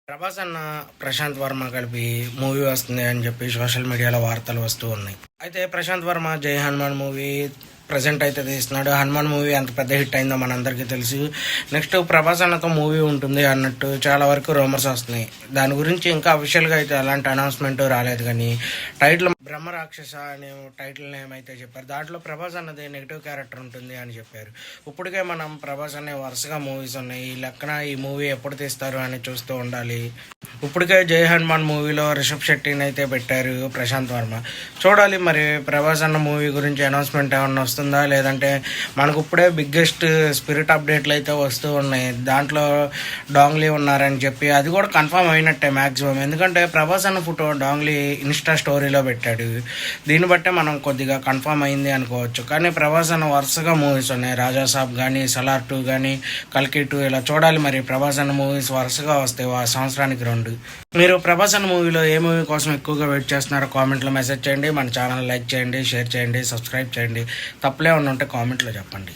ప్రభాస్ అన్న ప్రశాంత్ వర్మ కలిపి మూవీ వస్తుంది అని చెప్పి సోషల్ మీడియాలో వార్తలు వస్తూ ఉన్నాయి. అయితే ప్రశాంత్ వర్మ జై హనుమాన్ మూవీ ప్రజెంట్ అయితే తీస్తున్నాడు. హనుమాన్ మూవీ ఎంత పెద్ద హిట్ అయిందో మనందరికీ తెలుసు. నెక్స్ట్ ప్రభాస్ అన్నతో మూవీ ఉంటుంది అన్నట్టు చాలా వరకు రూమర్స్ వస్తున్నాయి. దాని గురించి ఇంకా అఫీషియల్గా అయితే అలాంటి అనౌన్స్మెంట్ రాలేదు. కానీ టైటిల్ బ్రహ్మ రాక్షస అనే టైటిల్ నేమ్ అయితే చెప్పారు. దాంట్లో ప్రభాస్ అన్నది నెగిటివ్ క్యారెక్టర్ ఉంటుంది అని చెప్పారు. ఇప్పటికే మనం ప్రభాస్ అనే వరుసగా మూవీస్ ఉన్నాయి. ఈ లెక్కన ఈ మూవీ ఎప్పుడు తీస్తారు అని చూస్తూ ఉండాలి. ఇప్పటికే జై హనుమాన్ మూవీలో రిషబ్ శెట్టిని అయితే పెట్టారు ప్రశాంత్ వర్మ. చూడాలి మరి ప్రభాస్ అన్న మూవీ గురించి అనౌన్స్మెంట్ ఏమన్నా వస్తుందా, లేదంటే మనకు ఇప్పుడే బిగ్గెస్ట్ స్పిరిట్ అప్డేట్లు అయితే వస్తూ ఉన్నాయి. దాంట్లో డాంగ్లీ ఉన్నారని చెప్పి అది కూడా కన్ఫర్మ్ అయినట్టే మ్యాక్సిమం. ఎందుకంటే ప్రభాస్ అన్న ఫోటో డాంగ్లీ ఇన్స్టా స్టోరీలో పెట్టాడు. దీన్ని బట్టే మనం కొద్దిగా కన్ఫర్మ్ అయింది అనుకోవచ్చు. కానీ ప్రభాస్ అన్న వరుసగా మూవీస్ ఉన్నాయి. రాజా సాబ్ కానీ, సలార్ 2 కానీ, కల్కి 2 ఇలా చూడాలి. మరి ప్రభాస్ అన్న మూవీస్ వరుసగా వస్తాయి సంవత్సరానికి 2. మీరు ప్రభాస్ అన్న మూవీలో ఏ మూవీ కోసం ఎక్కువగా వెయిట్ చేస్తున్నారో కామెంట్లో మెసేజ్ చేయండి. మన ఛానల్ లైక్ చేయండి, షేర్ చేయండి, సబ్స్క్రైబ్ చేయండి. తప్పులే ఉంటే కామెంట్లో చెప్పండి.